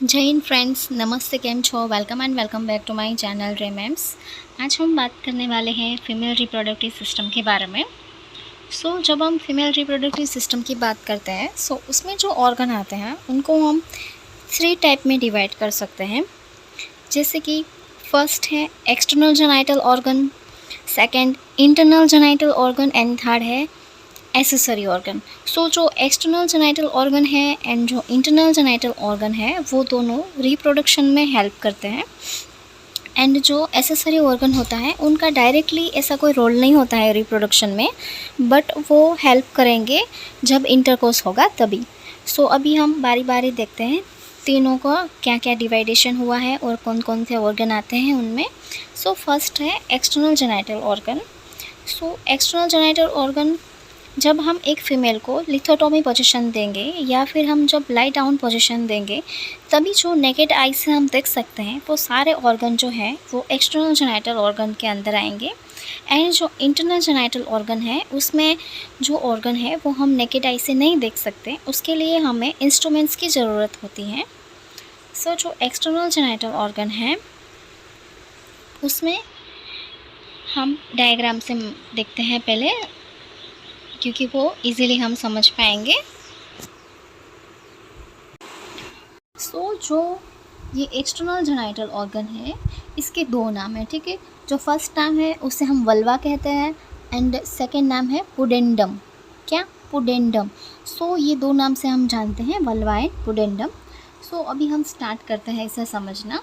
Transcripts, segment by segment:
जय हिंद फ्रेंड्स, नमस्ते, केम छो। Welcome and welcome back to my channel रे मैम्स। आज हम बात करने वाले हैं फीमेल रिप्रोडक्टिव सिस्टम के बारे में। जब हम फीमेल रिप्रोडक्टिव सिस्टम की बात करते हैं उसमें जो ऑर्गन आते हैं उनको हम 3 टाइप में डिवाइड कर सकते हैं। जैसे कि फर्स्ट है external genital organ, second internal genital organ and third है एसेसरी ऑर्गन। जो एक्सटर्नल जेनाइटल ऑर्गन है एंड जो इंटरनल जेनाइटल ऑर्गन है वो दोनों रिप्रोडक्शन में हेल्प करते हैं। एंड जो एसेसरी ऑर्गन होता है उनका डायरेक्टली ऐसा कोई रोल नहीं होता है रिप्रोडक्शन में, बट वो हेल्प करेंगे जब इंटरकोर्स होगा तभी। अभी हम बारी बारी देखते हैं तीनों का क्या क्या डिवाइडेशन हुआ है और कौन कौन से ऑर्गन आते हैं उनमें। फर्स्ट है external genital organ. External genital organ, जब हम एक फ़ीमेल को लिथोटोमी पोजीशन देंगे या फिर हम जब लाई डाउन पोजीशन देंगे तभी जो नेकेड आई से हम देख सकते हैं वो सारे ऑर्गन जो है वो एक्सटर्नल जेनाइटल ऑर्गन के अंदर आएंगे। एंड जो इंटरनल जेनाइटल ऑर्गन है उसमें जो ऑर्गन है वो हम नेकेड आई से नहीं देख सकते, उसके लिए हमें इंस्ट्रूमेंट्स की ज़रूरत होती है। जो एक्सटर्नल जेनाइटल ऑर्गन है उसमें हम डायग्राम से देखते हैं पहले, क्योंकि वो इजीली हम समझ पाएंगे। जो ये एक्सटर्नल जेनाइटल ऑर्गन है इसके दो नाम है, ठीक है। जो फर्स्ट नाम है उसे हम वल्वा कहते हैं एंड सेकंड नाम है पुडेंडम। क्या? पुडेंडम। ये दो नाम से हम जानते हैं, वल्वा एंड पुडेंडम। अभी हम स्टार्ट करते हैं इसे समझना।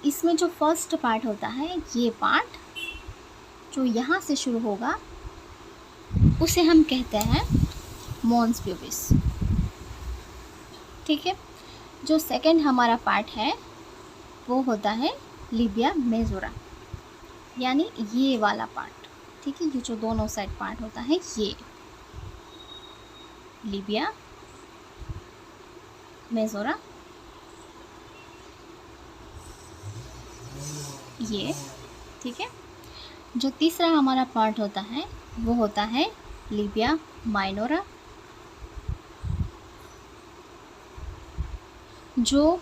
इसमें जो फर्स्ट पार्ट होता है, ये पार्ट जो यहाँ से शुरू होगा उसे हम कहते हैं मॉन्स प्यूबिस, ठीक है। जो सेकंड हमारा पार्ट है वो होता है लिबिया मेजोरा, यानी ये वाला पार्ट, ठीक है। ये जो दोनों साइड पार्ट होता है ये लिबिया मेजोरा, ये, ठीक है। जो तीसरा हमारा पार्ट होता है वो होता है लिबिया माइनोरा, जो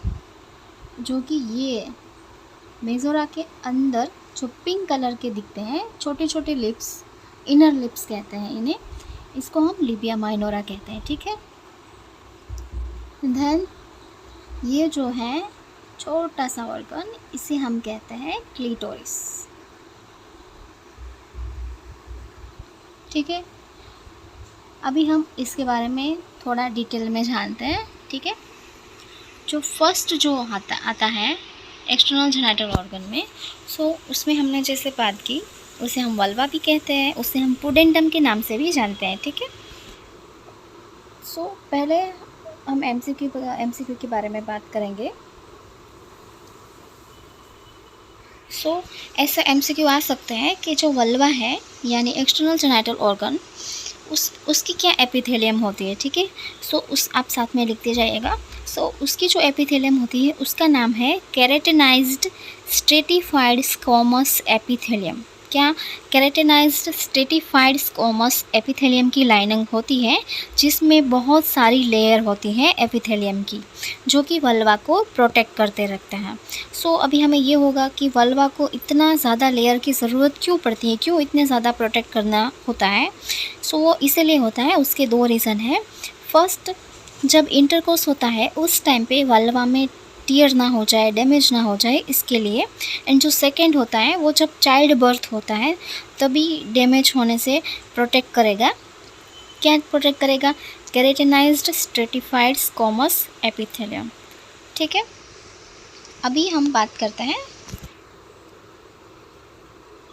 कि ये मेजोरा के अंदर जो पिंक कलर के दिखते हैं छोटे छोटे लिप्स, इनर लिप्स कहते हैं इन्हें, इसको हम लिबिया माइनोरा कहते हैं, ठीक है। देन ये जो है छोटा सा ऑर्गन, इसे हम कहते हैं क्लीटोरिस, ठीक है। अभी हम इसके बारे में थोड़ा डिटेल में जानते हैं, ठीक है। जो फर्स्ट जो आता है एक्सटर्नल जेनाइटल ऑर्गन में, उसमें हमने जैसे बात की उसे हम वल्वा भी कहते हैं, उसे हम पुडेंडम के नाम से भी जानते हैं, ठीक है। पहले हम एमसीक्यू के बारे में बात करेंगे। ऐसा एमसीक्यू आ सकते हैं कि जो वल्वा है यानी एक्सटर्नल जेनाइटल ऑर्गन, उसकी क्या एपिथेलियम होती है, ठीक है। आप साथ में लिखते जाइएगा। उसकी जो एपिथेलियम होती है उसका नाम है केराटिनाइज्ड स्ट्रेटिफाइड स्क्वैमस एपिथेलियम। क्या? केराटिनाइज्ड स्ट्रेटिफाइड स्क्वैमस एपिथेलियम की लाइनिंग होती है जिसमें बहुत सारी लेयर होती हैं एपिथेलियम की, जो कि वल्वा को प्रोटेक्ट करते रखते हैं। अभी हमें ये होगा कि वल्वा को इतना ज़्यादा लेयर की ज़रूरत क्यों पड़ती है, क्यों इतने ज़्यादा प्रोटेक्ट करना होता है। वो इसीलिए होता है, उसके दो रीज़न है। फर्स्ट, जब इंटरकोर्स होता है उस टाइम पे वल्वा में टीयर ना हो जाए, डैमेज ना हो जाए, इसके लिए। एंड जो सेकंड होता है वो जब चाइल्ड बर्थ होता है तभी डैमेज होने से प्रोटेक्ट करेगा। क्या प्रोटेक्ट करेगा? केराटिनाइज्ड स्ट्रेटिफाइड स्क्वैमस एपिथेलियम, ठीक है। अभी हम बात करते हैं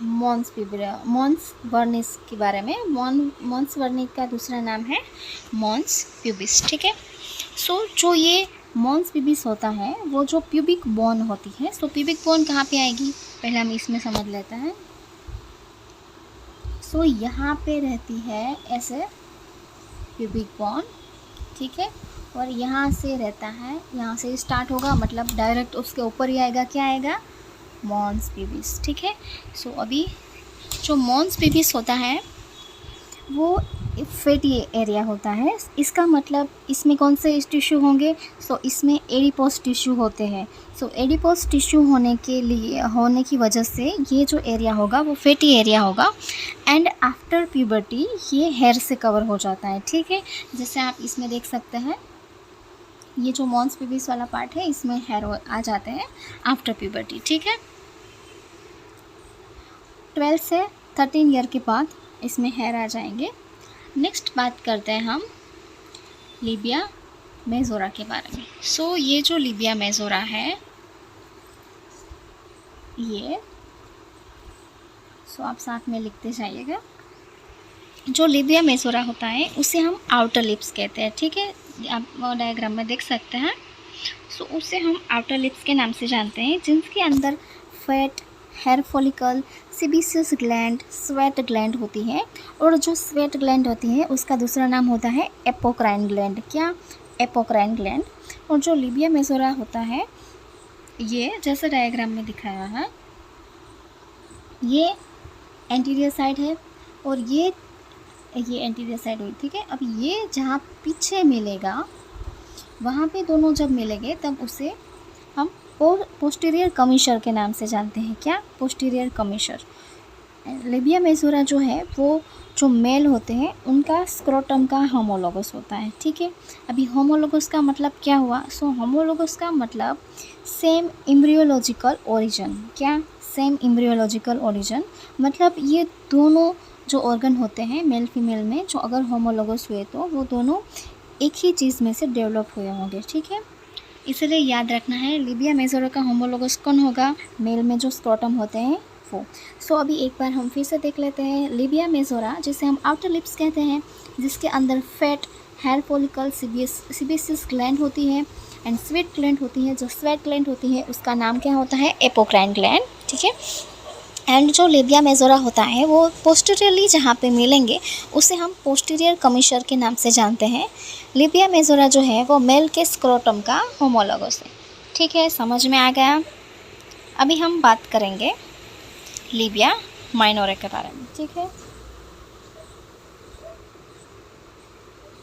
मॉन्स वर्निस के बारे में। मॉन्स वर्निस का दूसरा नाम है मॉन्स प्यूबिस, ठीक है। जो ये मॉन्स प्यूबिस होता है वो जो प्यूबिक बोन होती है, प्यूबिक बोन कहाँ पे आएगी पहले हम इसमें समझ लेते हैं। यहाँ पे रहती है ऐसे प्यूबिक बोन, ठीक है। और यहाँ से रहता है, यहाँ से स्टार्ट होगा, मतलब डायरेक्ट उसके ऊपर ही आएगा, क्या आएगा? मॉन्स प्यूबिस, ठीक है। अभी जो मॉन्स प्यूबिस होता है वो फैटी एरिया होता है। इसका मतलब इसमें कौन से टिश्यू होंगे? सो इसमें एडिपोज टिश्यू होते हैं। सो एडिपोज टिश्यू होने की वजह से ये जो एरिया होगा वो फैटी एरिया होगा। एंड आफ्टर प्यूबर्टी ये हेयर से कवर हो जाता है। ठीक है, जैसे आप इसमें देख सकते हैं, ये जो मॉन्स पिबिस वाला पार्ट है इसमें हेयर आ जाते हैं आफ्टर प्यूबर्टी। ठीक है, 12 से 13 ईयर के बाद इसमें हेयर आ जाएंगे। नेक्स्ट बात करते हैं हम लिबिया मेजोरा के बारे में। सो ये जो लिबिया मेजोरा है ये, सो आप साथ में लिखते जाइएगा। जो लिबिया मेजोरा होता है उसे हम आउटर लिप्स कहते हैं। ठीक है, आप डायग्राम में देख सकते हैं। सो उसे हम आउटर लिप्स के नाम से जानते हैं, जिनके अंदर fat, hair follicle, sebaceous gland, sweat gland होती है। और जो स्वेट ग्लैंड होती है उसका दूसरा नाम होता है एपोक्राइन ग्लैंड। क्या? Apocrine gland. और जो लिबिया मेजोरा होता है ये जैसे डायग्राम में दिखाया है, ये एंटीरियर साइड है और ये एंटीरियर साइड हुई। ठीक है, अब ये जहाँ पीछे मिलेगा वहाँ पे दोनों जब मिलेंगे तब उसे हम पोस्टीरियर कमीशर के नाम से जानते हैं। क्या? पोस्टीरियर कमीशर। लिबिया मेजोरा जो है वो जो मेल होते हैं उनका स्क्रोटम का होमोलोगस होता है। ठीक है, अभी होमोलोगस का मतलब क्या हुआ? सो होमोलोगस का मतलब सेम एम्ब्रियोलॉजिकल ओरिजिन। क्या? सेम एम्ब्रियोलॉजिकल ओरिजिन, मतलब ये दोनों जो ऑर्गन होते हैं मेल फीमेल में, जो अगर होमोलोगस हुए तो वो दोनों एक ही चीज़ में से डेवलप हुए होंगे। ठीक है, इसलिए याद रखना है लिबिया मेजोरा का होमोलोगस कौन होगा? मेल में जो स्क्रोटम होते हैं वो। सो अभी एक बार हम फिर से देख लेते हैं। लिबिया मेजोरा जिसे हम आउटर लिप्स कहते हैं, जिसके अंदर fat, hair follicle, sebaceous gland होती है एंड स्वेट ग्लैंड होती है। जो स्वेट ग्लैंड होती है उसका नाम क्या होता है? Apocrine gland. ठीक है, एंड जो लिबिया मेजोरा होता है वो पोस्टीरियरली जहाँ पे मिलेंगे उसे हम पोस्टीरियर कमीशर के नाम से जानते हैं। लिबिया मेजोरा जो है वो मेल के स्क्रोटम का होमोलोगस है। ठीक है, समझ में आ गया? अभी हम बात करेंगे लिबिया माइनोरा के बारे में। ठीक है,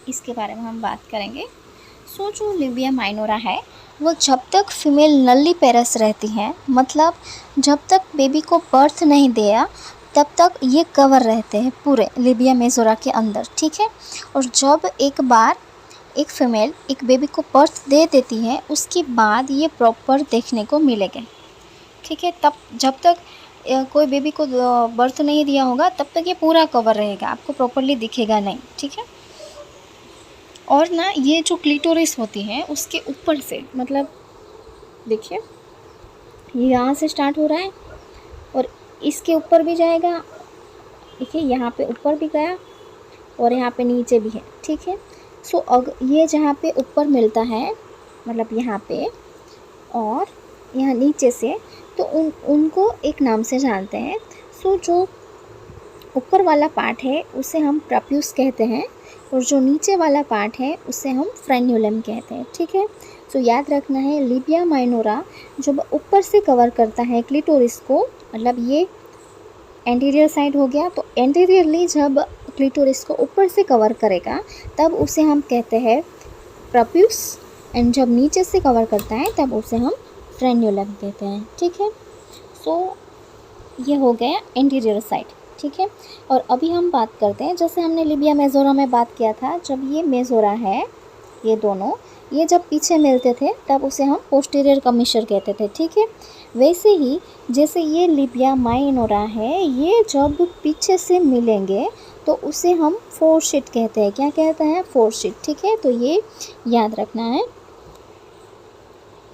इसके बारे में हम बात करेंगे। सो जो लिबिया माइनोरा है वो जब तक फीमेल नल्ली पेरस रहती है, मतलब जब तक बेबी को बर्थ नहीं दिया तब तक ये कवर रहते हैं पूरे लिबिया मेजोरा के अंदर। ठीक है, और जब एक बार एक फीमेल एक बेबी को बर्थ दे देती है उसके बाद ये प्रॉपर देखने को मिलेगा। ठीक है, तब जब तक कोई बेबी को बर्थ नहीं दिया होगा तब तक ये पूरा कवर रहेगा, आपको प्रॉपरली दिखेगा नहीं। ठीक है, और ना ये जो क्लिटोरिस होती है उसके ऊपर से, मतलब देखिए ये यहाँ से स्टार्ट हो रहा है और इसके ऊपर भी जाएगा। देखिए यहाँ पे ऊपर भी गया और यहाँ पे नीचे भी है। ठीक है, सो अगर ये जहाँ पे ऊपर मिलता है, मतलब यहाँ पे और यहाँ नीचे से, तो उनको एक नाम से जानते हैं। सो जो ऊपर वाला पार्ट है उसे हम प्रप्यूस कहते हैं और जो नीचे वाला पार्ट है उसे हम फ्रेन्यूलम कहते हैं। ठीक है, सो याद रखना है लिबिया माइनोरा जब ऊपर से कवर करता है क्लिटोरिस को, मतलब ये एंटीरियर साइड हो गया, तो एंटीरियरली जब क्लिटोरिस को ऊपर से कवर करेगा तब उसे हम कहते हैं प्रप्यूस, एंड जब नीचे से कवर करता है तब उसे हम फ्रेन्यूलम कहते हैं। ठीक है, सो ये हो गया एंटीरियर साइड। ठीक है, और अभी हम बात करते हैं, जैसे हमने लिबिया मेजोरा में बात किया था, जब ये मेजोरा है ये दोनों, ये जब पीछे मिलते थे तब उसे हम पोस्टीरियर कमीशर कहते थे। ठीक है, वैसे ही जैसे ये लिबिया माइनोरा है, ये जब पीछे से मिलेंगे तो उसे हम फोरशीट कहते हैं। क्या कहते हैं? फोरशीट। ठीक है, तो ये याद रखना है।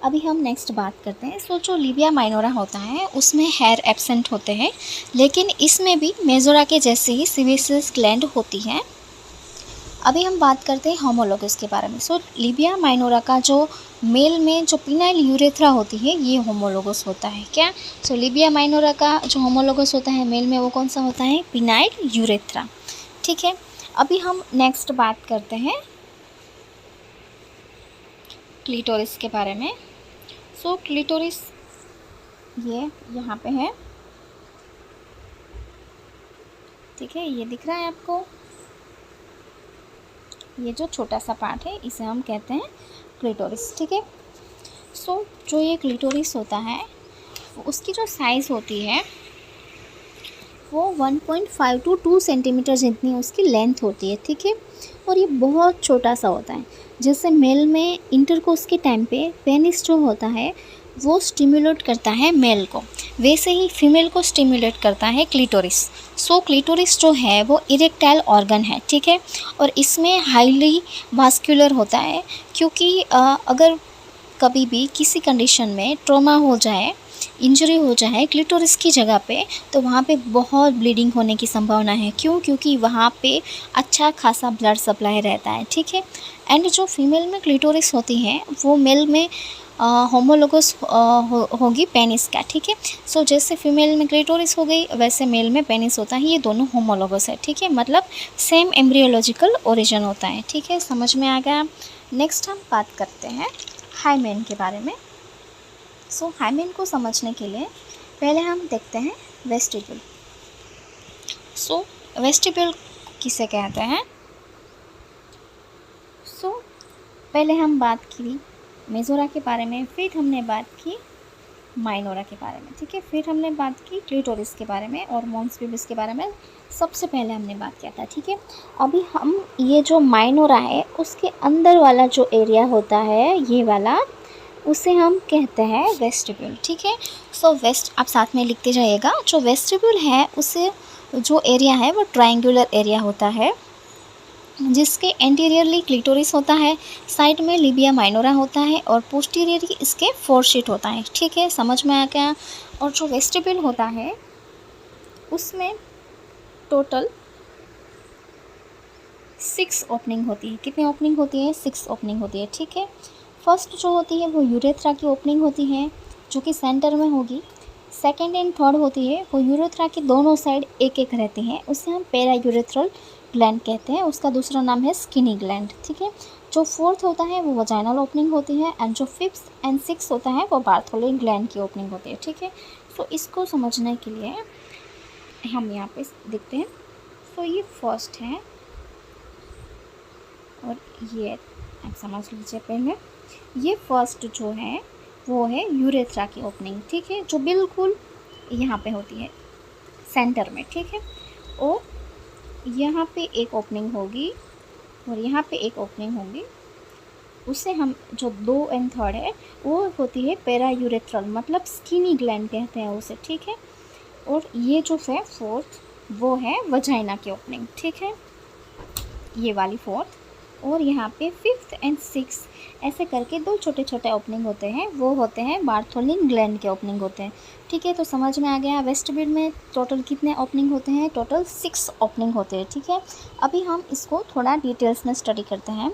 अभी हम नेक्स्ट बात करते हैं। सो जो लिबिया माइनोरा होता है उसमें हेयर एब्सेंट होते हैं, लेकिन इसमें भी मेजोरा के जैसे ही सीबेसियस ग्लैंड होती है। अभी हम बात करते हैं होमोलोगस के बारे में। सो लिबिया माइनोरा का जो मेल में जो पिनाइल यूरेथ्रा होती है ये होमोलोगस होता है। क्या? सो लिबिया माइनोरा का जो होमोलोगस होता है मेल में वो कौन सा होता है? Phenyl urethra. ठीक है, अभी हम नेक्स्ट बात करते हैं क्लिटोरिस के बारे में। सो क्लिटोरिस ये यहाँ पे है। ठीक है, ये दिख रहा है आपको। ये जो छोटा सा पार्ट है इसे हम कहते हैं क्लिटोरिस, ठीक है। सो जो ये क्लिटोरिस होता है उसकी जो साइज़ होती है वो 1.5 to 2 सेंटीमीटर जितनी उसकी लेंथ होती है, ठीक है। और ये बहुत छोटा सा होता है। जैसे मेल में इंटरकोर्स के टाइम पे पेनिस जो होता है वो स्टिमुलेट करता है मेल को, वैसे ही फीमेल को स्टिमुलेट करता है क्लिटोरिस। सो क्लिटोरिस जो है वो इरेक्टाइल ऑर्गन है, ठीक है। और इसमें हाईली वास्कुलर होता है, क्योंकि अगर कभी भी किसी कंडीशन में ट्रॉमा हो जाए, इंजरी हो जाए क्लिटोरिस की जगह पे, तो वहाँ पे बहुत ब्लीडिंग होने की संभावना है। क्यों? क्योंकि वहाँ पे अच्छा खासा ब्लड सप्लाई रहता है, ठीक है। एंड जो फीमेल में क्लिटोरिस होती है वो मेल में होमोलोगस होगी पेनिस का, ठीक है। सो जैसे फीमेल में क्लिटोरिस हो गई वैसे मेल में पेनिस होता है, ये दोनों होमोलोगस है, ठीक है। मतलब सेम एम्ब्रियोलॉजिकल ओरिजिन होता है, ठीक है। समझ में आ गया। नेक्स्ट हम बात करते हैं हाइमेन के बारे में। सो हाइमेन को समझने के लिए पहले हम देखते हैं वेस्टिब्यूल। सो वेस्टिब्यूल किसे कहते हैं? सो पहले हम बात की मेजोरा के बारे में, फिर हमने बात की माइनोरा के बारे में, ठीक है। फिर हमने बात की क्लिटोरिस के बारे में और मॉन्स प्यूबिस के बारे में सबसे पहले हमने बात किया था, ठीक है। अभी हम ये जो माइनोरा है उसके अंदर वाला जो एरिया होता है ये वाला, उसे हम कहते हैं वेस्टिब्यूल, ठीक है। सो वेस्ट आप साथ में लिखते जाइएगा। जो वेस्टिब्यूल है उसे जो एरिया है वो ट्रायंगुलर एरिया होता है, जिसके एंटीरियरली क्लिटोरिस होता है, साइड में लिबिया माइनोरा होता है और पोस्टीरियरली इसके फोरशीट होता है, ठीक है। समझ में आ गया। और जो वेस्टिब्यूल होता है उसमें टोटल 6 ओपनिंग होती है। कितनी ओपनिंग होती है? 6 ओपनिंग होती है, ठीक है। फर्स्ट जो होती है वो यूरेथ्रा की ओपनिंग होती है जो कि सेंटर में होगी। सेकंड एंड थर्ड होती है वो यूरेथ्रा की दोनों साइड एक एक रहती हैं, उसे हम पेरा यूरेथ्रल ग्लैंड कहते हैं। उसका दूसरा नाम है स्किनी ग्लैंड, ठीक है। जो फोर्थ होता है वो वजाइनल ओपनिंग होती है एंड जो फिफ्थ एंड सिक्स होता है वो बार्थोलोई ग्लैंड की ओपनिंग होती है, ठीक है। सो इसको समझने के लिए हम यहाँ पे देखते हैं। सो ये फर्स्ट है और ये आप समझ लीजिए पहले। ये फर्स्ट जो है वो है यूरेथ्रा की ओपनिंग, ठीक है, जो बिल्कुल यहाँ पे होती है सेंटर में, ठीक है। और यहाँ पे एक ओपनिंग होगी और यहाँ पे एक ओपनिंग होगी, उसे हम जो 2 एंड 3 है वो होती है पेरा यूरेथ्रल, मतलब स्किनी ग्लैंड कहते हैं उसे, ठीक है। और ये जो है फोर्थ वो है वजाइना की ओपनिंग, ठीक है, ये वाली फोर्थ। और यहाँ पे फिफ्थ एंड सिक्स ऐसे करके 2 छोटे छोटे ओपनिंग होते हैं, वो होते हैं बार्थोलिन ग्लैंड के ओपनिंग होते हैं, ठीक है। तो समझ में आ गया वेस्टिब्यूल में टोटल कितने ओपनिंग होते हैं? टोटल 6 ओपनिंग होते हैं, ठीक है। अभी हम इसको थोड़ा डिटेल्स में स्टडी करते हैं।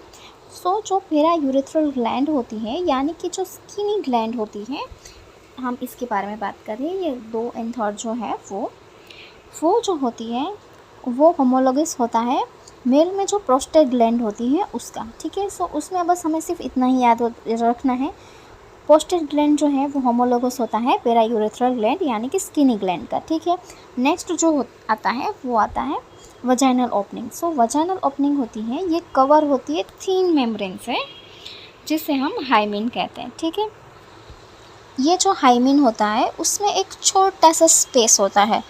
सो जो पेरा यूरेथ्रल ग्लैंड होती है यानी कि जो स्किनी ग्लैंड होती है, हम इसके बारे में बात करें। ये 2 एंड 3 जो है वो जो होती है वो होमोलोगस होता है मेल में जो प्रोस्टेट ग्लैंड होती है उसका, ठीक है। सो उसमें बस हमें सिर्फ इतना ही याद रखना है, प्रोस्टेट ग्लैंड जो है वो होमोलोगस होता है पेरा यूरेथ्रल ग्लैंड यानी कि स्किनी ग्लैंड का, ठीक है। नेक्स्ट जो आता है वो आता है वजाइनल ओपनिंग। सो वजाइनल ओपनिंग होती है, ये कवर होती है थिन मेम्ब्रेन से, जिसे हम हाइमेन कहते हैं, ठीक है। ये जो हाइमेन होता है उसमें एक छोटा सा स्पेस होता है,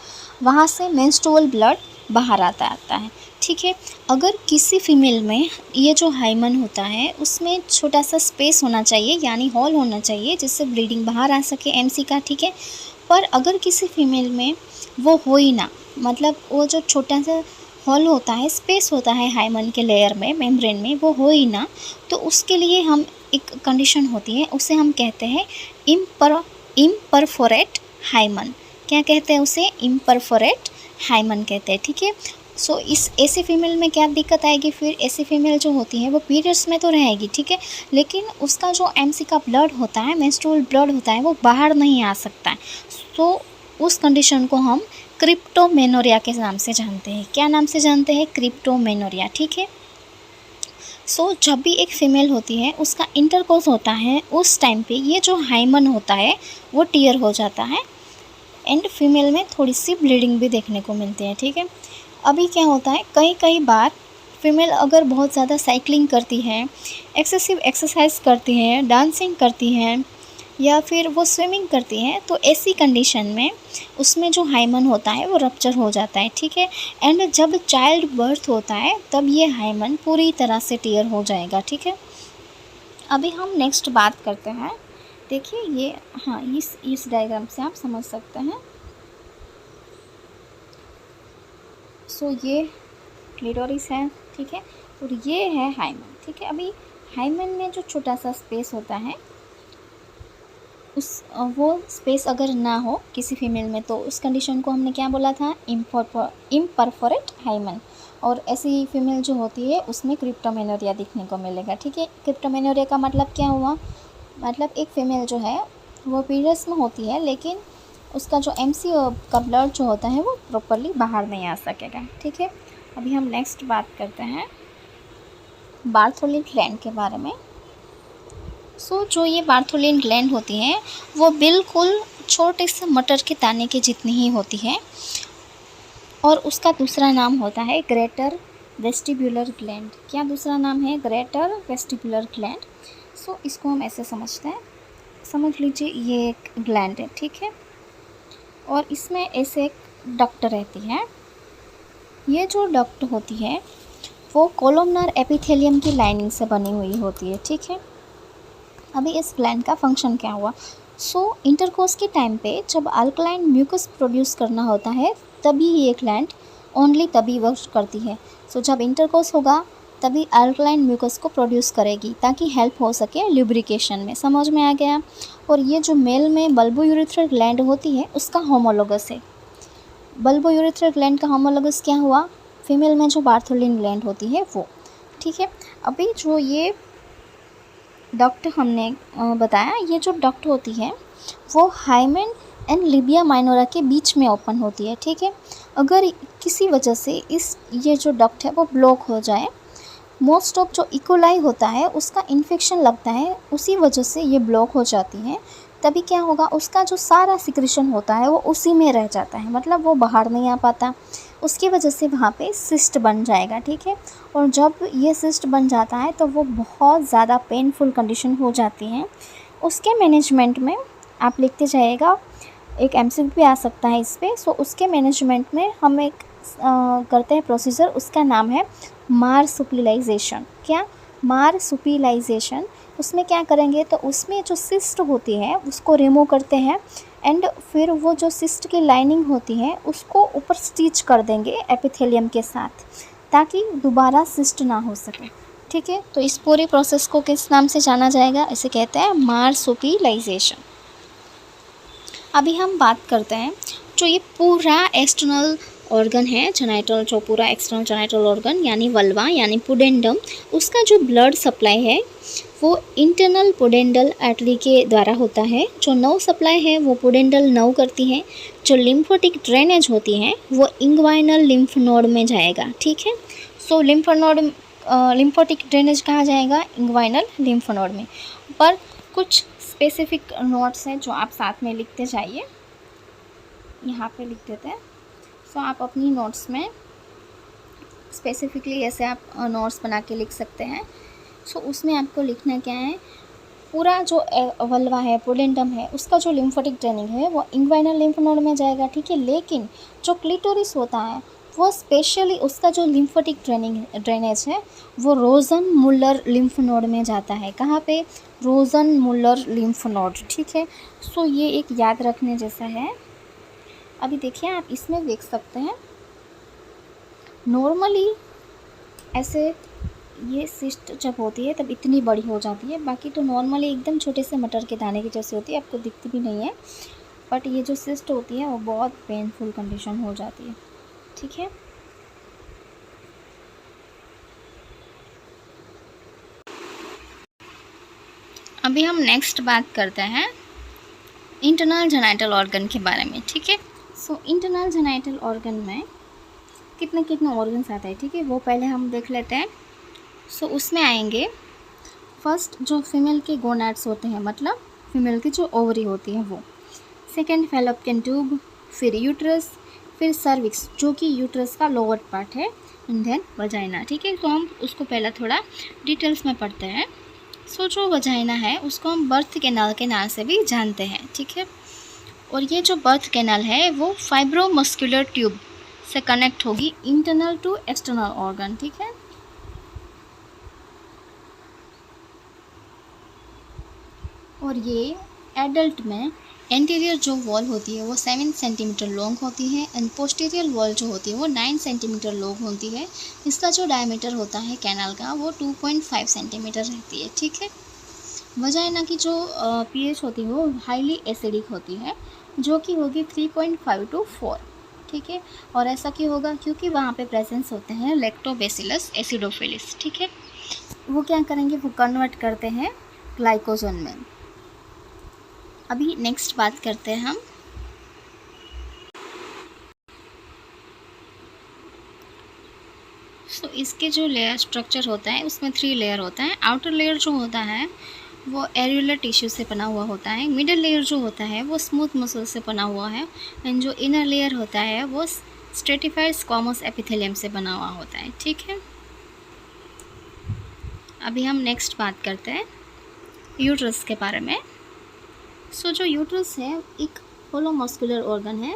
वहाँ से मेंस्ट्रुअल ब्लड बाहर आता है, ठीक है। अगर किसी फीमेल में ये जो हाइमन होता है उसमें छोटा सा स्पेस होना चाहिए यानी हॉल होना चाहिए जिससे ब्लीडिंग बाहर आ सके एमसी का, ठीक है। पर अगर किसी फीमेल में वो हो ही ना, मतलब वो जो छोटा सा हॉल होता है, स्पेस होता है हाइमन के लेयर में, मेम्ब्रेन में, वो हो ही ना, तो उसके लिए हम एक कंडीशन होती है, उसे हम कहते हैं इम्परफोरेट हाइमन। क्या कहते हैं उसे? इम्परफोरेट हाइमन कहते हैं, ठीक है। सो इस ऐसी फीमेल में क्या दिक्कत आएगी? फिर ऐसी फीमेल जो होती है वो पीरियड्स में तो रहेगी, ठीक है, लेकिन उसका जो एमसी का ब्लड होता है, मेंस्ट्रुअल ब्लड होता है, वो बाहर नहीं आ सकता है। तो उस कंडीशन को हम क्रिप्टोमेनोरिया के नाम से जानते हैं। क्या नाम से जानते हैं? क्रिप्टोमेनोरिया, ठीक है। सो जब भी एक फ़ीमेल होती है उसका इंटरकोर्स होता है, उस टाइम पे ये जो हाइमन होता है वो टियर हो जाता है एंड फीमेल में थोड़ी सी ब्लीडिंग भी देखने को मिलती है, ठीक है। अभी क्या होता है, कई बार फीमेल अगर बहुत ज़्यादा साइकिलिंग करती है, एक्सेसिव एक्सरसाइज करती हैं, डांसिंग करती हैं या फिर वो स्विमिंग करती हैं, तो ऐसी कंडीशन में उसमें जो हाइमन होता है वो रप्चर हो जाता है, ठीक है। एंड जब चाइल्ड बर्थ होता है तब ये हाइमन पूरी तरह से टीयर हो जाएगा, ठीक है। अभी हम नेक्स्ट बात करते हैं। देखिए ये, हाँ, इस डायग्राम से आप समझ सकते हैं। सो ये क्लिटोरिस है, ठीक है, और ये है हाइमन, ठीक है। अभी हाइमन में जो छोटा सा स्पेस होता है वो स्पेस अगर ना हो किसी फीमेल में तो उस कंडीशन को हमने क्या बोला था, इम्परफोरेट हाइमन। और ऐसी फीमेल जो होती है उसमें क्रिप्टोमेनोरिया दिखने को मिलेगा, ठीक है। क्रिप्टोमेनोरिया का मतलब क्या हुआ, मतलब एक फीमेल जो है वो पीरियड्स में होती है लेकिन उसका जो MC का ब्लड जो होता है वो प्रॉपरली बाहर नहीं आ सकेगा, ठीक है। अभी हम नेक्स्ट बात करते हैं बार्थोलिन ग्लैंड के बारे में। जो ये बार्थोलिन ग्लैंड होती है वो बिल्कुल छोटे से मटर के दाने के जितनी ही होती है और उसका दूसरा नाम होता है ग्रेटर वेस्टिब्युलर ग्लैंड। क्या दूसरा नाम है, ग्रेटर वेस्टिब्युलर ग्लैंड। इसको हम ऐसे समझते हैं, समझ लीजिए ये एक ग्लैंड है, ठीक है, और इसमें ऐसे एक डक्ट रहती है। ये जो डक्ट होती है वो कोलमनार एपिथेलियम की लाइनिंग से बनी हुई होती है, ठीक है। अभी इस ग्लैंड का फंक्शन क्या हुआ, इंटरकोर्स के टाइम पे जब अल्कलाइन म्यूकस प्रोड्यूस करना होता है तभी ये ग्लैंड ओनली तभी वर्क करती है। जब इंटरकोर्स होगा तभी अल्कलाइन म्यूकस को प्रोड्यूस करेगी ताकि हेल्प हो सके ल्यूब्रिकेशन में, समझ में आ गया। और ये जो मेल में बल्बोयूरेथ्रल ग्लैंड होती है उसका होमोलोगस है। बल्बोयूरेथ्रल ग्लैंड का होमोलोगस क्या हुआ, फीमेल में जो बार्थोलिन ग्लैंड होती है वो, ठीक है। अभी जो ये डक्ट हमने बताया, ये जो डक्ट होती है वो हाइमेन एंड लिबिया माइनोरा के बीच में ओपन होती है, ठीक है। अगर किसी वजह से ये जो डक्ट है वो ब्लॉक हो जाए, मोस्ट ऑफ जो इकोलाई होता है उसका इन्फेक्शन लगता है, उसी वजह से ये ब्लॉक हो जाती है, तभी क्या होगा, उसका जो सारा सिक्रेशन होता है वो उसी में रह जाता है, मतलब वो बाहर नहीं आ पाता। उसकी वजह से वहाँ पे सिस्ट बन जाएगा, ठीक है। और जब ये सिस्ट बन जाता है तो वो बहुत ज़्यादा पेनफुल कंडीशन हो जाती है। उसके मैनेजमेंट में आप लिखते जाइएगा, एक MCQ भी आ सकता है इस पर। उसके मैनेजमेंट में हम एक करते हैं प्रोसीजर, उसका नाम है मार्सुपिलाइजेशन। क्या, मार्सुपिलाइजेशन। उसमें क्या करेंगे, तो उसमें जो सिस्ट होती है उसको रिमूव करते हैं एंड फिर वो जो सिस्ट की लाइनिंग होती है उसको ऊपर स्टिच कर देंगे एपिथेलियम के साथ ताकि दोबारा सिस्ट ना हो सके, ठीक है। तो इस पूरी प्रोसेस को किस नाम से जाना जाएगा, इसे कहते हैं मार्सुपिलाइजेशन। अभी हम बात करते हैं जो ये पूरा एक्सटर्नल ऑर्गन है जेनाइटल, जो पूरा एक्सटर्नल जेनाइटल ऑर्गन यानी वल्वा यानी पुडेंडम, उसका जो ब्लड सप्लाई है वो इंटरनल पुडेंडल आर्टरी के द्वारा होता है। जो नर्व सप्लाई है वो पुडेंडल नर्व करती है। जो लिम्फोटिक ड्रेनेज होती है वो इंग्वाइनल लिम्फ नोड में जाएगा, ठीक है। लिम्फोटिक ड्रेनेज कहाँ जाएगा, इंग्वाइनल लिम्फ नोड में। पर कुछ स्पेसिफिक नोट्स हैं जो आप साथ में लिखते जाइए, यहाँ पे लिख देते हैं। आप अपनी नोट्स में स्पेसिफिकली ऐसे आप नोट्स बना के लिख सकते हैं। उसमें आपको लिखना क्या है, पूरा जो वल्वा है, पुडेंडम है, उसका जो लिम्फोटिक ड्रेनिंग है वो इंग्वाइनल लिम्फ नोड में जाएगा, ठीक है। लेकिन जो क्लिटोरिस होता है वो स्पेशली उसका जो लिम्फोटिक ड्रेनेज है वो रोजन मुलर लिम्फ नोड में जाता है। कहाँ पे, रोजन मुलर लिम्फ नोड, ठीक है। ये एक याद रखने जैसा है। अभी देखिए आप इसमें देख सकते हैं, नॉर्मली ऐसे ये सिस्ट जब होती है तब इतनी बड़ी हो जाती है, बाकी तो नॉर्मली एकदम छोटे से मटर के दाने की जैसी होती है, आपको दिखती भी नहीं है। बट ये जो सिस्ट होती है वो बहुत पेनफुल कंडीशन हो जाती है, ठीक है। अभी हम नेक्स्ट बात करते हैं इंटरनल जेनाइटल ऑर्गन के बारे में, ठीक है। इंटरनल जेनाइटल ऑर्गन में कितने कितने ऑर्गन्स आते हैं, ठीक है, वो पहले हम देख लेते हैं। उसमें आएंगे फर्स्ट जो फीमेल के गोनाड्स होते हैं, मतलब फीमेल की जो ओवरी होती है वो। सेकेंड फैलोपियन ट्यूब, फिर यूट्रस, फिर सर्विक्स जो कि यूट्रस का लोअर पार्ट है, एंड देन वजाइना। ठीक है, तो हम उसको पहले थोड़ा डिटेल्स में पढ़ते हैं। सो जो वजाइना है उसको हम बर्थ कैनाल के नाम से भी जानते हैं। ठीक है, और ये जो बर्थ कैनाल है वो फाइब्रोमस्कुलर ट्यूब से कनेक्ट होगी इंटरनल टू एक्सटर्नल ऑर्गन। ठीक है, और ये एडल्ट में एंटीरियर जो वॉल होती है वो 7 सेंटीमीटर लॉन्ग होती है एंड पोस्टीरियर वॉल जो होती है वो 9 सेंटीमीटर लॉन्ग होती है। इसका जो डायमीटर होता है कैनाल का वो 2.5 सेंटीमीटर रहती है। ठीक है, वजाइना की जो पीएच होती है वो हाईली एसिडिक होती है, जो कि होगी 3.5 to 4। ठीक है, और ऐसा क्यों होगा? क्योंकि वहाँ पे प्रेजेंस होते हैं लैक्टोबैसिलस एसिडोफिलिस। ठीक है, वो क्या करेंगे? वो कन्वर्ट करते हैं ग्लाइकोजन में। अभी नेक्स्ट बात करते हैं हम इसके जो लेयर स्ट्रक्चर होता है उसमें 3 लेयर होता है। आउटर लेयर जो होता है वो एरियुलर टिश्यू से बना हुआ होता है। मिडिल लेयर जो होता है वो स्मूथ मसल से बना हुआ है एंड जो इनर लेयर होता है वो स्ट्रेटिफाइड स्क्वामस एपिथेलियम से बना हुआ होता है। ठीक है, अभी हम नेक्स्ट बात करते हैं यूट्रस के बारे में। जो यूट्रस है एक होलो मस्कुलर ऑर्गन है।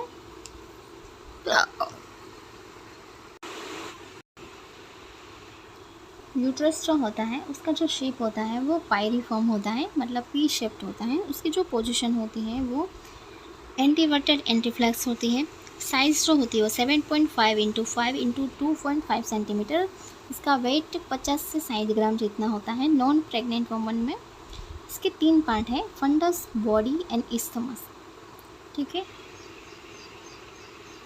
यूट्रस जो होता है उसका जो शेप होता है वो पायरीफॉर्म होता है, मतलब पी शेप्ड होता है। उसकी जो पोजीशन होती है वो एंटीवर्टेड एंटीफ्लेक्स होती है। साइज़ जो होती है वो 7.5 इंटू 5 इंटू 2.5 सेंटीमीटर। इसका वेट 50 से 60 ग्राम जितना होता है। नॉन प्रेग्नेंट वुमन में इसके 3 पार्ट है, फंडस, बॉडी एंड इस्थमस। ठीक है,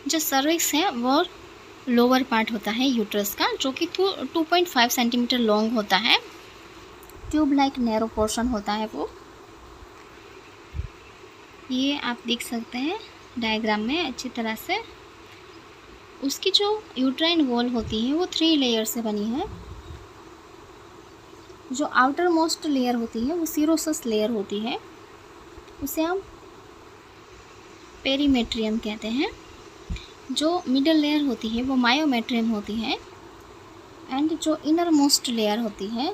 जो सर्विक्स है वो लोअर पार्ट होता है यूट्रस का, जो कि 2.5 सेंटीमीटर लॉन्ग होता है। ट्यूब लाइक नैरो पोर्शन होता है वो, ये आप देख सकते हैं डायग्राम में अच्छी तरह से। उसकी जो यूट्राइन वॉल होती है वो 3 लेयर से बनी है। जो आउटर मोस्ट लेयर होती है वो सीरोसस लेयर होती है, उसे हम पेरीमेट्रियम कहते हैं। जो मिडल लेयर होती है वो मायोमेट्रियम होती है एंड जो इनर मोस्ट लेयर होती है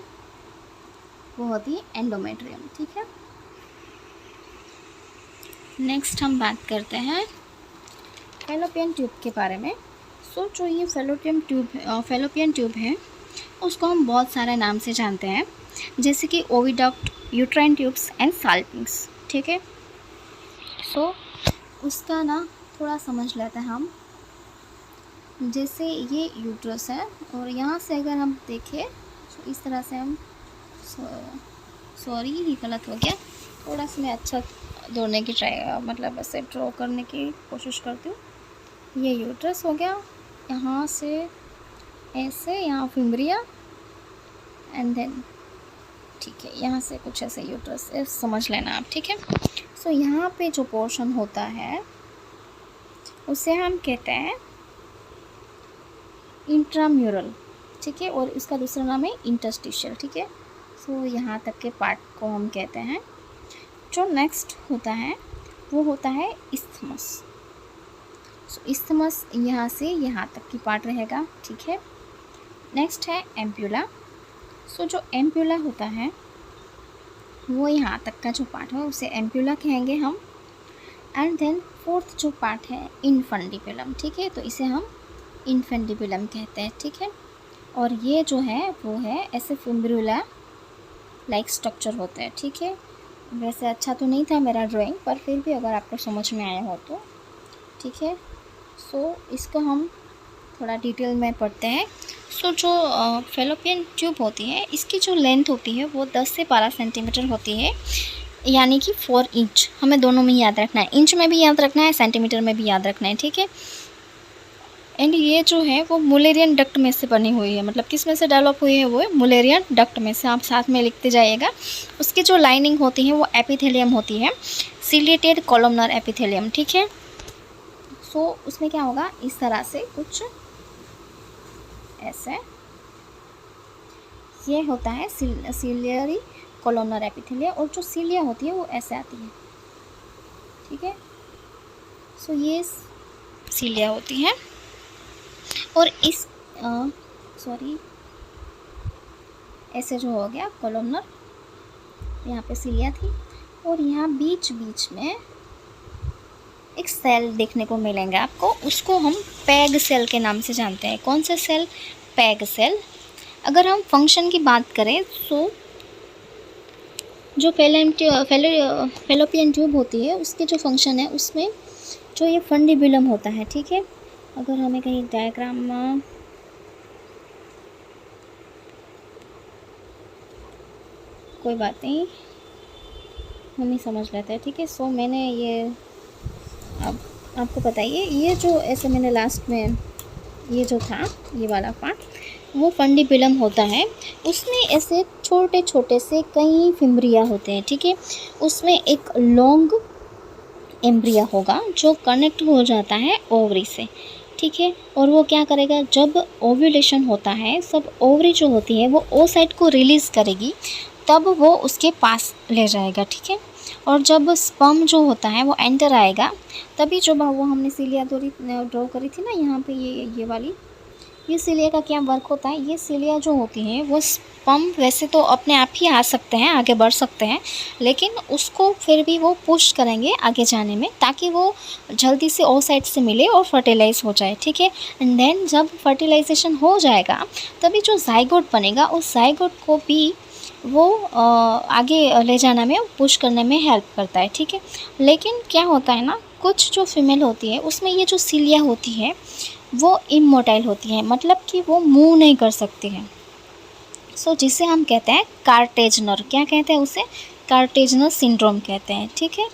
वो होती है एंडोमेट्रियम। ठीक है, नेक्स्ट हम बात करते हैं फैलोपियन ट्यूब के बारे में। जो ये फैलोपियन ट्यूब है उसको हम बहुत सारे नाम से जानते हैं, जैसे कि ओविडक्ट, यूट्राइन ट्यूब्स एंड साल्पिंग्स। ठीक है, उसका ना थोड़ा समझ लेते हैं हम। जैसे ये यूट्रस है और यहाँ से अगर हम देखें तो इस तरह से हम सॉरी ये गलत हो गया, थोड़ा सा मैं अच्छा दौड़ने की मतलब ऐसे ड्रॉ करने की कोशिश करती हूँ। ये यूट्रस हो गया, यहाँ से ऐसे यहाँ फिम्ब्रिया एंड देन ठीक है यहाँ से कुछ ऐसे यूट्रस समझ लेना आप। ठीक है, यहाँ पे जो पोर्शन होता है उसे हम कहते हैं इंट्राम्यूरल। ठीक है, और इसका दूसरा नाम है इंटरस्टिशियल। ठीक है, यहाँ तक के पार्ट को हम कहते हैं। जो नेक्स्ट होता है वो होता है इस्थमस। इस्थमस यहाँ से यहाँ तक की पार्ट रहेगा। ठीक है, नेक्स्ट है एम्प्यूला। जो एम्प्यूला होता है वो यहाँ तक का जो पार्ट है उसे एम्प्यूला कहेंगे हम। एंड देन फोर्थ जो पार्ट है इन्फंडिबुलम। ठीक है, तो इसे हम इन्फेंडिबुलम कहते हैं। ठीक है, और ये जो है वो है ऐसे फिम्ब्रुला लाइक स्ट्रक्चर होता है। ठीक है, वैसे अच्छा तो नहीं था मेरा ड्राइंग, पर फिर भी अगर आपको समझ में आया हो तो ठीक है। इसको हम थोड़ा डिटेल में पढ़ते हैं। जो फैलोपियन ट्यूब होती है इसकी जो लेंथ होती है वो 10 से 12 सेंटीमीटर होती है, यानी कि 4 इंच। हमें दोनों में याद रखना है, इंच में भी याद रखना है, सेंटीमीटर में भी याद रखना है। ठीक है, एंड ये जो है वो मुलेरियन डक्ट में से बनी हुई है, मतलब किस में से डेवलप हुई है? वो मुलेरियन डक्ट में से। आप साथ में लिखते जाइएगा। उसकी जो लाइनिंग होती है वो एपिथेलियम होती है, सिलिएटेड कॉलमनर एपिथेलियम। ठीक है, उसमें क्या होगा इस तरह से कुछ ऐसे ये होता है सिलियरी कॉलमनर एपिथेलियम, और जो सिलिया होती है वो ऐसे आती है। ठीक है, ये सिलिया होती है। और सॉरी, ऐसे जो हो गया कॉलमनर, यहाँ पे सिलिया थी, और यहाँ बीच बीच में एक सेल देखने को मिलेंगे आपको, उसको हम पैग सेल के नाम से जानते हैं। कौन सा सेल? Peg cell. अगर हम फंक्शन की बात करें तो जो फेलोपियन ट्यूब होती है उसके जो फंक्शन है उसमें जो ये फंडिबुलम होता है, ठीक है। अगर हमें कहीं डायग्राम में कोई बात नहीं, हम ही समझ लेते हैं, ठीक है। सो मैंने ये अब आपको बताइए, ये जो ऐसे मैंने लास्ट में ये जो था ये वाला पार्ट, वो फंडिबुलम होता है। उसमें ऐसे छोटे छोटे से कई फिम्ब्रिया होते हैं, ठीक है। उसमें एक लॉन्ग एम्ब्रिया होगा जो कनेक्ट हो जाता है ओवरी से, ठीक है। और वो क्या करेगा, जब ओव्यूलेशन होता है, सब ओवरी जो होती है वो ओसाइट को रिलीज़ करेगी, तब वो उसके पास ले जाएगा, ठीक है। और जब स्पर्म जो होता है वो एंटर आएगा, तभी जो वो हमने सिलिया ड्रॉ करी थी ना यहाँ पे, ये वाली, ये सिलिया का क्या वर्क होता है, ये सिलिया जो होती हैं वो स्पर्म वैसे तो अपने आप ही आ सकते हैं, आगे बढ़ सकते हैं, लेकिन उसको फिर भी वो पुश करेंगे आगे जाने में, ताकि वो जल्दी से ओसाइट से मिले और फर्टिलाइज हो जाए, ठीक है। एंड देन जब फर्टिलाइजेशन हो जाएगा, तभी जो जाइगोट बनेगा, उस जाइगोट को भी वो आगे ले जाने में, पुश करने में हेल्प करता है, ठीक है। लेकिन क्या होता है ना, कुछ जो फीमेल होती है उसमें ये जो सिलिया होती है वो इमोटाइल होती है, मतलब कि वो मूव नहीं कर सकती है। सो जिसे हम कहते हैं कार्टेजनर, क्या कहते हैं उसे? कार्टेजनर सिंड्रोम कहते हैं, ठीक है।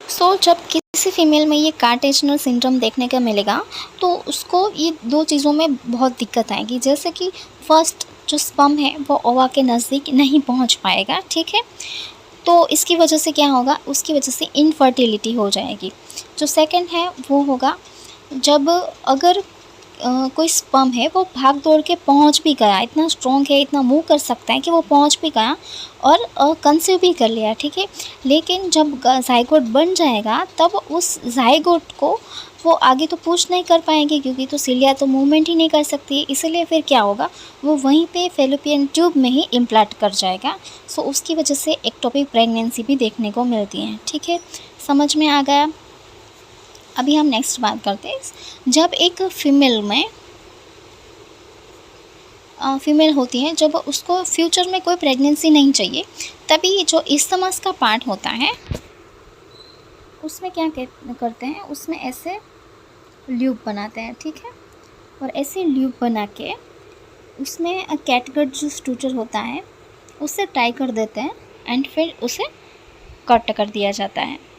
सो जब किसी फीमेल में ये कार्टेजनर सिंड्रोम देखने का मिलेगा, तो उसको ये दो चीज़ों में बहुत दिक्कत आएगी। जैसे कि फर्स्ट, जो स्पर्म है वो ओवा के नज़दीक नहीं पहुंच पाएगा, ठीक है। तो इसकी वजह से क्या होगा, उसकी वजह से इनफर्टिलिटी हो जाएगी। जो सेकंड है वो होगा, जब अगर कोई स्पर्म है वो भाग दौड़ के पहुंच भी गया, इतना स्ट्रॉन्ग है, इतना मूव कर सकता है कि वो पहुंच भी गया और कंसीव भी कर लिया, ठीक है। लेकिन जब जाइगोट बन जाएगा, तब उस जाइगोट को वो आगे तो पुश नहीं कर पाएंगे, क्योंकि तो सिलिया तो मूवमेंट ही नहीं कर सकती, इसलिए फिर क्या होगा, वो वहीं पे फेलोपियन ट्यूब में ही इम्प्लांट कर जाएगा। सो उसकी वजह से एक्टोपिक प्रेगनेंसी भी देखने को मिलती है, ठीक है। समझ में आ गया? अभी हम नेक्स्ट बात करते हैं। जब एक फीमेल होती है, जब उसको फ्यूचर में कोई प्रेगनेंसी नहीं चाहिए, तभी जो इस्टमस का पार्ट होता है उसमें क्या करते हैं, उसमें ऐसे ल्यूब बनाते हैं, ठीक है। और ऐसे ल्यूब बना के उसमें कैटगट जो स्टूचर होता है उससे टाई कर देते हैं, एंड फिर उसे कट कर दिया जाता है।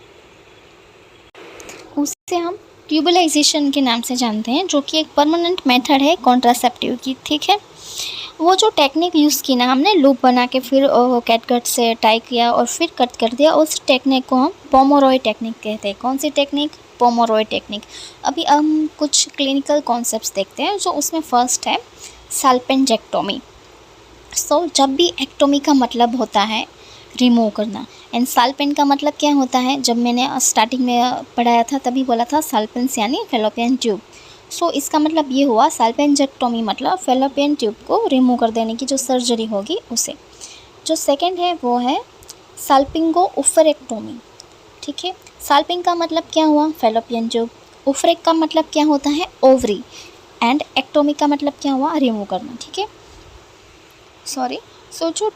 उसे हम ट्यूबलाइजेशन के नाम से जानते हैं, जो कि एक परमानेंट मेथड है कॉन्ट्रासेप्टिव की, ठीक है। वो जो टेक्निक यूज़ की ना हमने, लूप बना के फिर कैटगट से टाई किया और फिर कट कर दिया, उस टेक्निक को हम पोमोरॉय टेक्निक कहते हैं। कौन सी टेक्निक? पोमोरॉय टेक्निक। अभी हम कुछ क्लिनिकल कॉन्सेप्ट्स देखते हैं, जो उसमें फर्स्ट है सल्पेंजेक्टोमी। सो जब भी एक्टोमी का मतलब होता है रिमूव करना, एंड साल्पेन का मतलब क्या होता है, जब मैंने स्टार्टिंग में पढ़ाया था तभी बोला था, साल्पेंस यानी फेलोपियन ट्यूब। सो इसका मतलब ये हुआ, साल्पेंजेक्टोमी मतलब फेलोपियन ट्यूब को रिमूव कर देने की जो सर्जरी होगी उसे। जो सेकंड है वो है साल्पिंगो उफरेक्टोमी, ठीक है। साल्पिंग का मतलब क्या हुआ, फेलोपियन ट्यूब। उफरेक का मतलब क्या होता है, ओवरी। एंड एक्टोमी का मतलब क्या हुआ, रिमूव करना, ठीक है। सॉरी, सो जो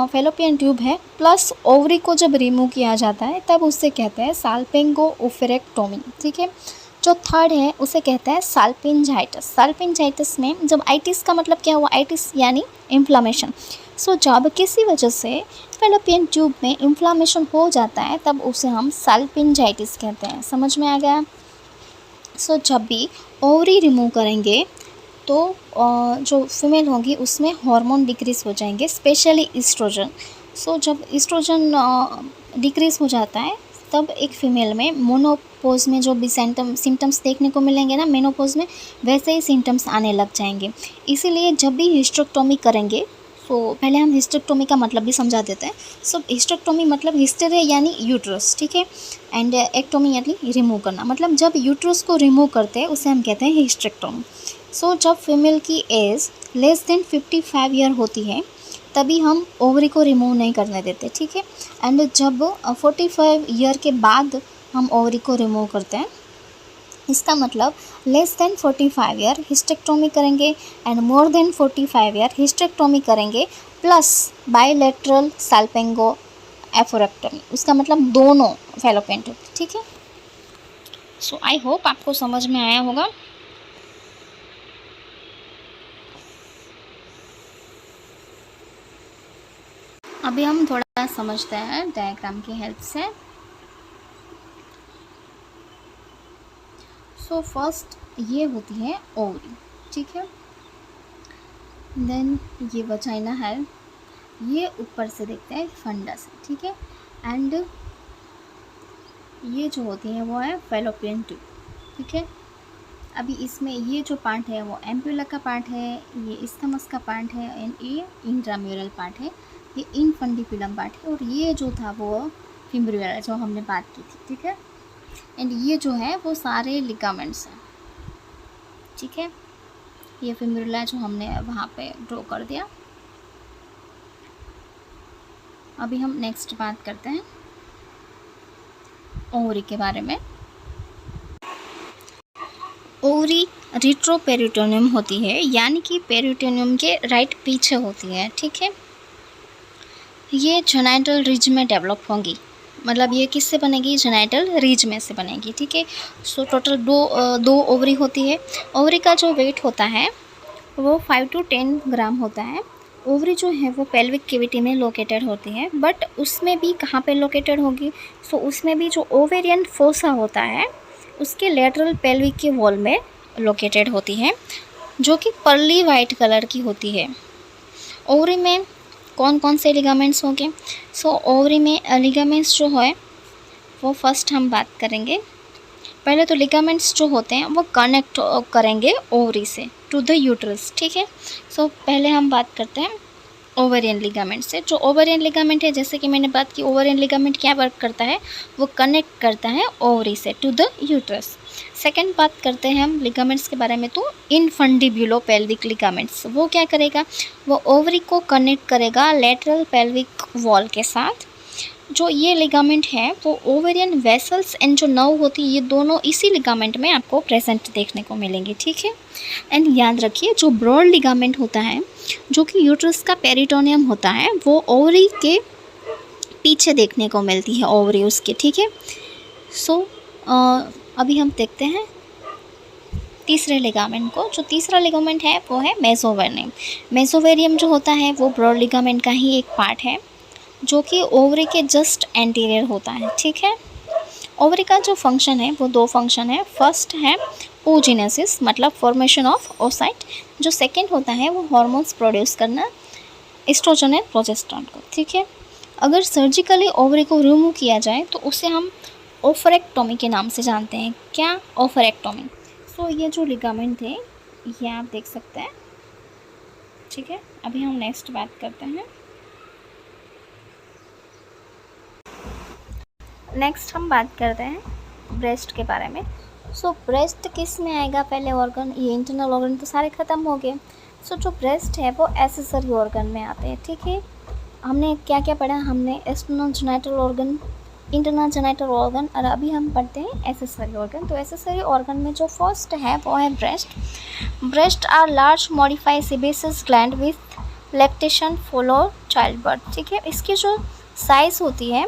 फेलोपियन ट्यूब है प्लस ओवरी को जब रिमूव किया जाता है, तब उससे कहते हैं साल्पिंगो उफरेक्टोमी, ठीक है। जो थर्ड है उसे कहते हैं साल्पिंजाइटिस। साल्पिंजाइटिस में जब आइटिस का मतलब क्या हुआ, आइटिस यानी इन्फ्लामेशन। सो जब किसी वजह से फेलोपियन ट्यूब में इन्फ्लामेशन हो जाता है, तब उसे हम साल्पिंजाइटिस कहते हैं। समझ में आ गया? सो जब भी ओवरी रिमूव करेंगे, तो जो फीमेल होगी उसमें हार्मोन डिक्रीज़ हो जाएंगे, स्पेशली ईस्ट्रोजन। सो जब ईस्ट्रोजन डिक्रीज़ हो जाता है, तब एक फ़ीमेल में मोनोपोज में जो भी सिम्टम्स देखने को मिलेंगे ना, मेनोपोज में वैसे ही सिम्टम्स आने लग जाएंगे। इसीलिए जब भी हिस्टेरेक्टोमी करेंगे, तो पहले हम हिस्टेक्टोमी का मतलब भी समझा देते हैं। सो हिस्टेक्टोमी मतलब हिस्टर है यानी यूट्रस, ठीक है, एंड एक्टोमी यानी रिमूव करना, मतलब जब यूट्रस को रिमूव करते हैं उसे हम कहते हैं हिस्टेक्टोमी। सो जब फीमेल की एज लेस देन 55 ईयर होती है तभी हम ओवरी को रिमूव नहीं करने देते, ठीक है, एंड जब 45 ईयर के बाद हम ओवरी को रिमूव करते हैं, इसका मतलब लेस देन 45 ईयर हिस्टेक्टोमी करेंगे and more than 45 year hysterectomy करेंगे प्लस बायलैटरल सल्पिंगो एफोरेक्टोमी, उसका मतलब दोनों फैलोपियन ट्यूब, ठीक है। सो आई होप आपको समझ में आया होगा। अभी हम थोड़ा समझते हैं डायग्राम की हेल्प से। सो फर्स्ट ये होती है ओवरी, ठीक है, देन ये वजाइना है, ये ऊपर से देखते हैं फंडस, ठीक है, एंड ये जो होती है वो है फैलोपियन ट्यूब, ठीक है। अभी इसमें ये जो पार्ट है वो एम्प्यूला का पार्ट है, ये इस्थमस का पार्ट है एंड ये इंट्राम्यूरल पार्ट है, ये इनफंडिबुलम पार्ट है, और ये जो था वो फिब्रिला जो हमने बात की थी, ठीक है, एंड ये जो है वो सारे लिगामेंट्स हैं, ठीक है। ये फिब्रिला जो हमने वहाँ पे ड्रॉ कर दिया। अभी हम नेक्स्ट बात करते हैं ओवरी के बारे में। ओवरी रिट्रोपेरिटोनियम होती है, यानी कि पेरिटोनियम के राइट पीछे होती है, ठीक है। ये जेनाइटल रिज में डेवलप होंगी, मतलब ये किससे बनेगी, जेनाइटल रिज में से बनेगी, ठीक है। सो टोटल दो ओवरी होती है। ओवरी का जो वेट होता है वो 5 to 10 ग्राम होता है। ओवरी जो है वो पेल्विक कैविटी में लोकेटेड होती है, बट उसमें भी कहाँ पे लोकेटेड होगी, सो उसमें भी जो ओवेरियन फोसा होता है उसके लेटरल पेल्विक के वॉल में लोकेटेड होती है, जो कि पर्ली वाइट कलर की होती है। ओवरी में कौन कौन से लिगामेंट्स होंगे, सो ओवरी में लिगामेंट्स जो है वो फर्स्ट हम बात करेंगे। पहले तो लिगामेंट्स जो होते हैं वो कनेक्ट करेंगे ओवरी से टू द यूट्रस, ठीक है। सो पहले हम बात करते हैं ओवेरियन लिगामेंट से। जो ओवेरियन लिगामेंट है, जैसे कि मैंने बात की, ओवेरियन लिगामेंट क्या वर्क करता है, वो कनेक्ट करता है ओवरी से टू द यूट्रस। सेकंड बात करते हैं हम लिगामेंट्स के बारे में, तो इनफंडिब्यूलो पेल्विक लिगामेंट्स, वो क्या करेगा, वो ओवरी को कनेक्ट करेगा लेटरल पेल्विक वॉल के साथ। जो ये लिगामेंट है वो ओवेरियन वेसल्स एंड जो नर्व होती है, ये दोनों इसी लिगामेंट में आपको प्रेजेंट देखने को मिलेंगे, ठीक है। एंड याद रखिए जो ब्रॉड लिगामेंट होता है, जो कि यूट्रस का पेरिटोनियम होता है, वो ओवरी के पीछे देखने को मिलती है, ओवरी उसके, ठीक है। सो अभी हम देखते हैं तीसरे लिगामेंट को। जो तीसरा लिगामेंट है वो है मेसोवेरियम। मेसोवेरियम जो होता है वो ब्रॉड लिगामेंट का ही एक पार्ट है, जो कि ओवरी के जस्ट एंटीरियर होता है, ठीक है। ओवरी का जो फंक्शन है वो दो फंक्शन है। फर्स्ट है oogenesis, मतलब फॉर्मेशन ऑफ ओसाइट। जो सेकंड होता है वो हार्मोन्स प्रोड्यूस करना, एस्ट्रोजन एंड प्रोजेस्टेरोन को, ठीक है। अगर सर्जिकली ओवरी को रिमूव किया जाए तो उसे हम ओफरेक्टोमी के नाम से जानते हैं। क्या, ओफरेक्टोमी। सो ये जो लिगामेंट है ये आप देख सकते हैं, ठीक है। अभी हम नेक्स्ट बात करते हैं। नेक्स्ट हम बात करते हैं ब्रेस्ट के बारे में। सो ब्रेस्ट किस में आएगा, पहले ऑर्गन, ये इंटरनल ऑर्गन तो सारे ख़त्म हो गए। सो जो ब्रेस्ट है वो एसेसरी ऑर्गन में आते हैं, ठीक है। हमने क्या क्या पढ़ा, हमने external genital organ, internal genital organ, और अभी हम पढ़ते हैं एसेसरी ऑर्गन। तो एसेसरी ऑर्गन में जो फर्स्ट है वो है breast. Breast are large modified sebaceous gland with lactation follow child birth, ठीक है। इसकी जो साइज़ होती है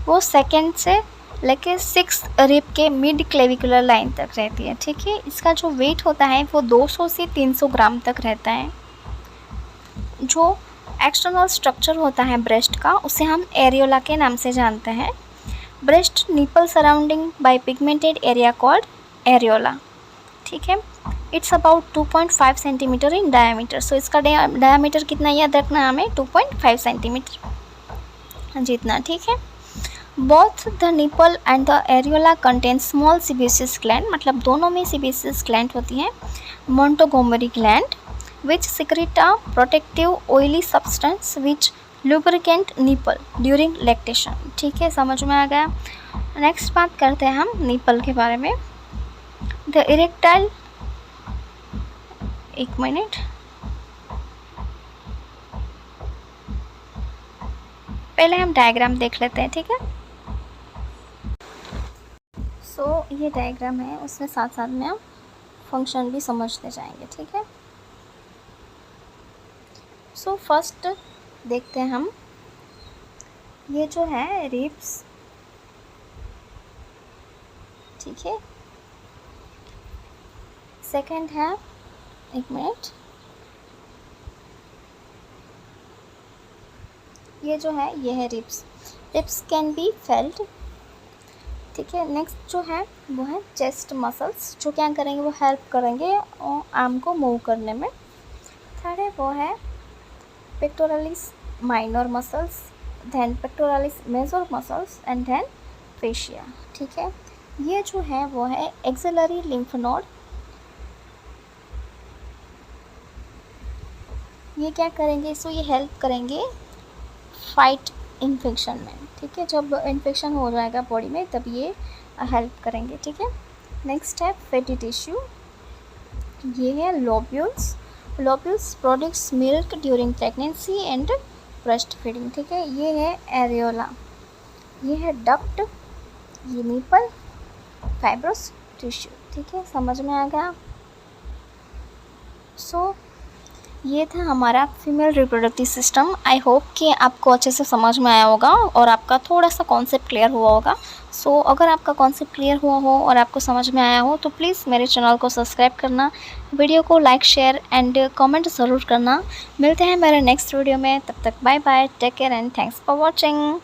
वो सेकेंड से लेके 6 रिब के मिड क्लेविकुलर लाइन तक रहती है, ठीक है। इसका जो वेट होता है वो 200 से 300 ग्राम तक रहता है। जो एक्सटर्नल स्ट्रक्चर होता है ब्रेस्ट का उसे हम एरियोला के नाम से जानते हैं। Breast nipple surrounding by pigmented area called areola, ठीक है। It's about 2.5 centimetre in diameter. So इसका डायमीटर कितना याद रखना हमें, 2.5 सेंटीमीटर जितना, ठीक है। Both the nipple and the areola contain small sebaceous gland, मतलब दोनों में सीबेसियस ग्लैंड होती है। मोंटोगोमरी gland which secrete a protective oily substance which lubricant nipple during lactation। ठीक है, समझ में आ गया। नेक्स्ट बात करते हैं हम निपल के बारे में। द इरेक्टाइल, एक मिनट, पहले हम डायग्राम देख लेते हैं, ठीक है। सो ये डायग्राम है, उसमें साथ साथ में हम फंक्शन भी समझते जाएंगे, ठीक है। सो फर्स्ट देखते हैं हम, ये जो है रिब्स, ठीक है। सेकंड है, एक मिनट, ये जो है ये है ribs. Ribs can be felt, ठीक है। नेक्स्ट जो है वो है चेस्ट मसल्स, जो क्या करेंगे, वो हेल्प करेंगे और आर्म को मूव करने में। थर्ड है वो है pectoralis minor muscles, then pectoralis major muscles and then fascia, ठीक है। ये जो है वो है एक्सिलरी लिम्फ नोड, ये क्या करेंगे, सो ये हेल्प करेंगे फाइट इन्फेक्शन में, ठीक है। जब इन्फेक्शन हो जाएगा बॉडी में तब ये हेल्प करेंगे, ठीक है। नेक्स्ट है फैटी टिश्यू, ये है lobules. Lobules produce milk during pregnancy and breast feeding, ठीक है। ये है एरियोला, ये है डक्ट, ये निपल, फाइब्रस टिश्यू, ठीक है, समझ में आ गया। सो ये था हमारा female reproductive system. I hope कि आपको अच्छे से समझ में आया होगा और आपका थोड़ा सा कॉन्सेप्ट क्लियर हुआ होगा। सो अगर आपका कॉन्सेप्ट क्लियर हुआ हो और आपको समझ में आया हो तो प्लीज़ मेरे चैनल को सब्सक्राइब करना, वीडियो को लाइक शेयर एंड कमेंट ज़रूर करना। मिलते हैं मेरे नेक्स्ट वीडियो में, तब तक bye bye, take care and thanks for watching.